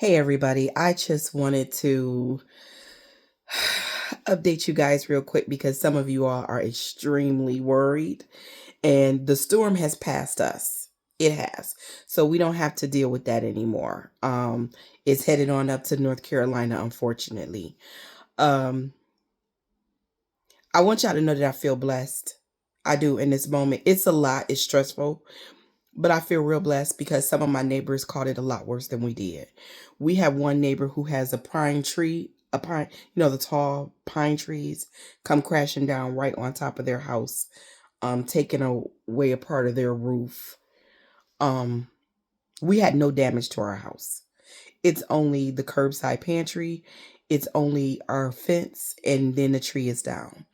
Hey everybody, I just wanted to update you guys real quick because some of you all are extremely worried and the storm has passed us. It has. So we don't have to deal with that anymore. It's headed on up to North Carolina, unfortunately. Um I want y'all to know that I feel blessed. I do in this moment. It's a lot, it's stressful, but I feel real blessed because some of my neighbors caught it a lot worse than we did. We have one neighbor who has a pine tree, a pine, the tall pine trees come crashing down right on top of their house, taking away a part of their roof. Um, we had no damage to our house. It's only the curbside pantry, it's only our fence, and then the tree is down.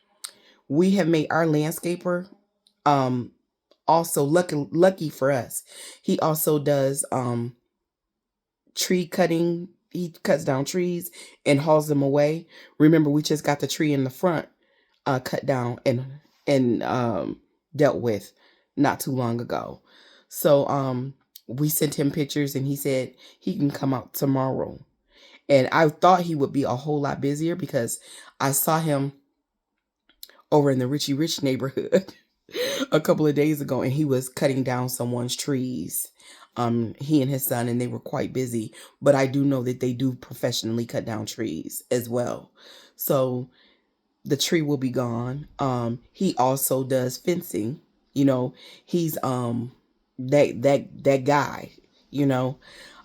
We have made our landscaper um also lucky for us. He also does tree cutting. He cuts down trees and hauls them away. Remember, we just got the tree in the front cut down and dealt with not too long ago. So we sent him pictures and he said he can come out tomorrow. And I thought he would be a whole lot busier because I saw him over in the Richie Rich neighborhood a couple of days ago, and he was cutting down someone's trees. He and his son, and they were quite busy. But I do know that they do professionally cut down trees as well. So the tree will be gone. He also does fencing. You know, he's that guy. You know,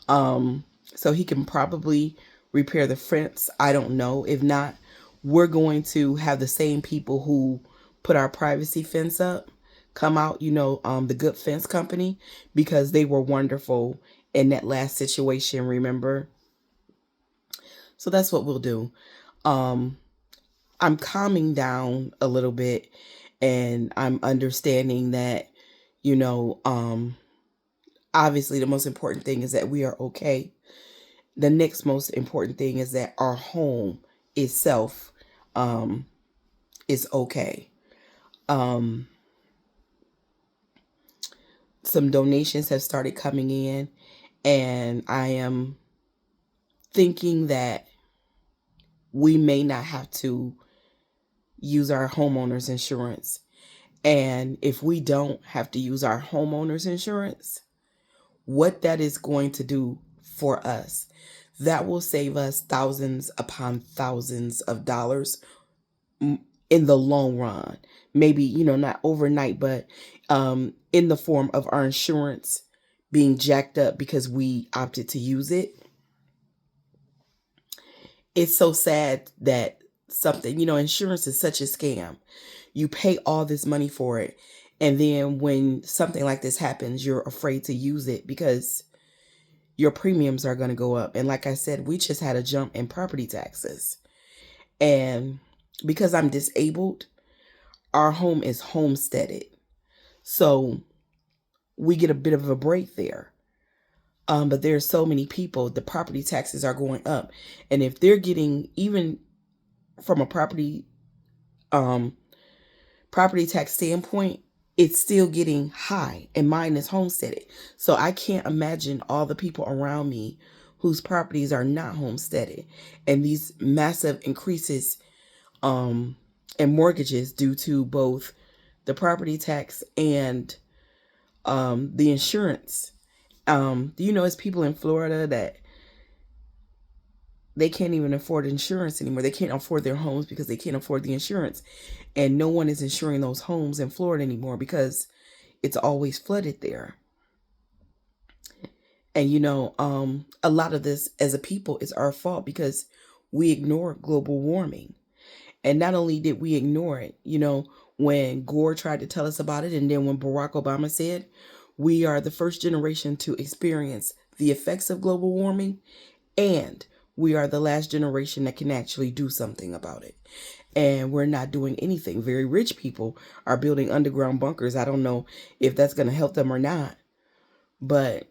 so he can probably repair the fence. I don't know. If not, we're going to have the same people who put our privacy fence up come out, the Good Fence Company, because they were wonderful in that last situation, remember? So that's what we'll do. Um, I'm calming down a little bit and I'm understanding that, you know, um, obviously the most important thing is that we are okay. The next most important thing is that our home itself um, is okay. Um, some donations have started coming in, and I am thinking that we may not have to use our homeowner's insurance. And if we don't have to use our homeowner's insurance, what that is going to do for us, that will save us thousands upon thousands of dollars in the long run. Maybe, not overnight, but in the form of our insurance being jacked up because we opted to use it. It's so sad that something, insurance is such a scam. You pay all this money for it. And then when something like this happens, you're afraid to use it because your premiums are going to go up. And like I said, we just had a jump in property taxes. And because I'm disabled, our home is homesteaded. So we get a bit of a break there. But there's so many people, the property taxes are going up. And if they're getting, even from a um, property tax standpoint, it's still getting high, and mine is homesteaded. So I can't imagine all the people around me whose properties are not homesteaded, and these massive increases in mortgages due to both the property tax and the insurance. It's people in Florida that they can't even afford insurance anymore. They can't afford their homes because they can't afford the insurance. And no one is insuring those homes in Florida anymore because it's always flooded there. And, a lot of this as a people is our fault because we ignore global warming. And not only did we ignore it, when Gore tried to tell us about it, and then when Barack Obama said, we are the first generation to experience the effects of global warming, and we are the last generation that can actually do something about it. And we're not doing anything. Very rich people are building underground bunkers. I don't know if that's going to help them or not. But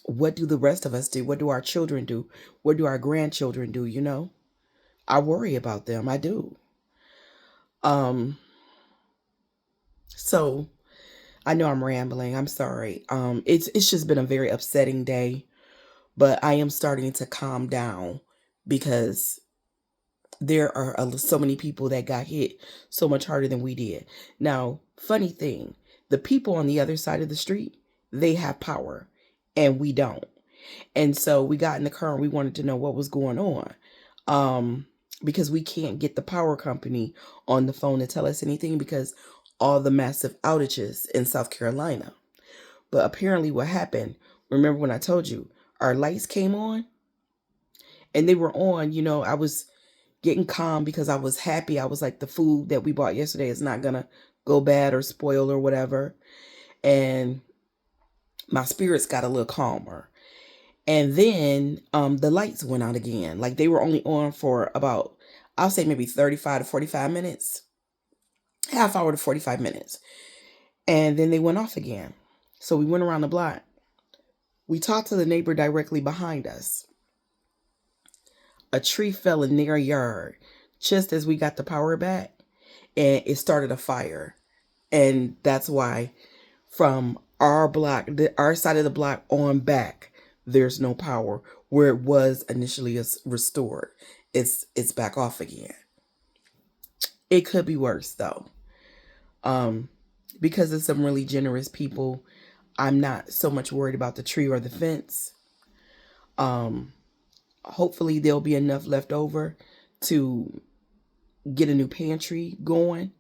what do the rest of us do? What do our children do? What do our grandchildren do? I worry about them. I do. Um, so I know I'm rambling. I'm sorry. It's just been a very upsetting day, But I am starting to calm down because there are so many people that got hit so much harder than we did. Now, funny thing, the people on the other side of the street, they have power and we don't. And so we got in the car and we wanted to know what was going on. Because we can't get the power company on the phone to tell us anything because all the massive outages in South Carolina. But apparently what happened, remember when I told you our lights came on and they were on, I was getting calm because I was happy. I was like, the food that we bought yesterday is not going to go bad or spoil or whatever. And my spirits got a little calmer. And then the lights went out again. Like they were only on for about, I'll say maybe 35 to 45 minutes, half hour to 45 minutes. And then they went off again. So we went around the block. We talked to the neighbor directly behind us. A tree fell in their yard just as we got the power back, and it started a fire. And that's why from our block, our side of the block on back, there's no power where it was initially restored. It's back off again. It could be worse though. Because of some really generous people, I'm not so much worried about the tree or the fence. Hopefully there'll be enough left over to get a new pantry going.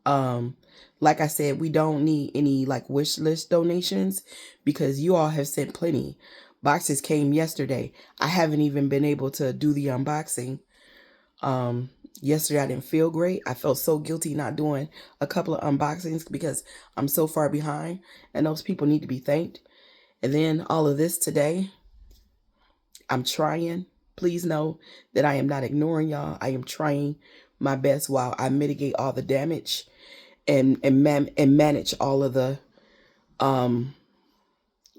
Like I said, we don't need any like wish list donations because you all have sent plenty. Boxes came yesterday. I haven't even been able to do the unboxing. Yesterday I didn't feel great. I felt so guilty not doing a couple of unboxings because I'm so far behind and those people need to be thanked. And then all of this today, I'm trying. Please know that I am not ignoring y'all. I am trying my best while I mitigate all the damage and manage all of the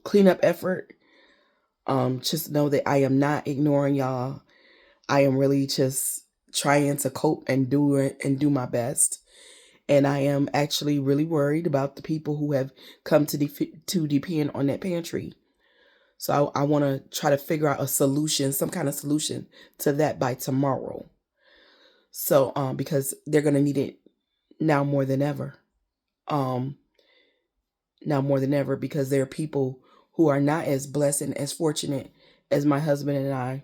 cleanup effort. Just know that I am not ignoring y'all. I am really just trying to cope and do it and do my best. And I am actually really worried about the people who have come to depend on that pantry. So I want to try to figure out a solution, some kind of solution to that by tomorrow. So because they're gonna need it now more than ever. Now more than ever because there are people who are not as blessed and as fortunate as my husband and I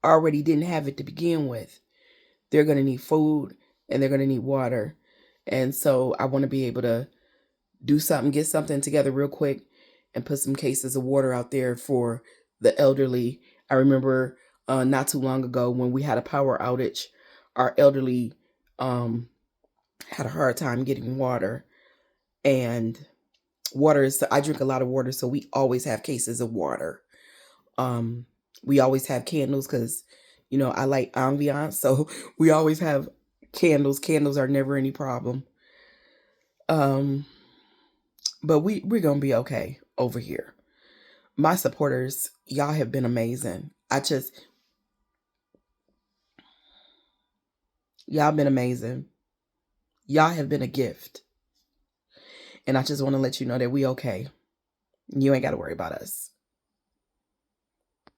already didn't have it to begin with. They're gonna need food and they're gonna need water. And so I want to be able to do something, get something together real quick and put some cases of water out there for the elderly. I remember not too long ago when we had a power outage, our elderly had a hard time getting water. And water is, I drink a lot of water, so we always have cases of water. We always have candles because, I like ambiance, so we always have candles. Candles are never any problem. But we're gonna be okay over here. My supporters, y'all have been amazing. Y'all been amazing. Y'all have been a gift. And I just want to let you know that we okay. You ain't got to worry about us.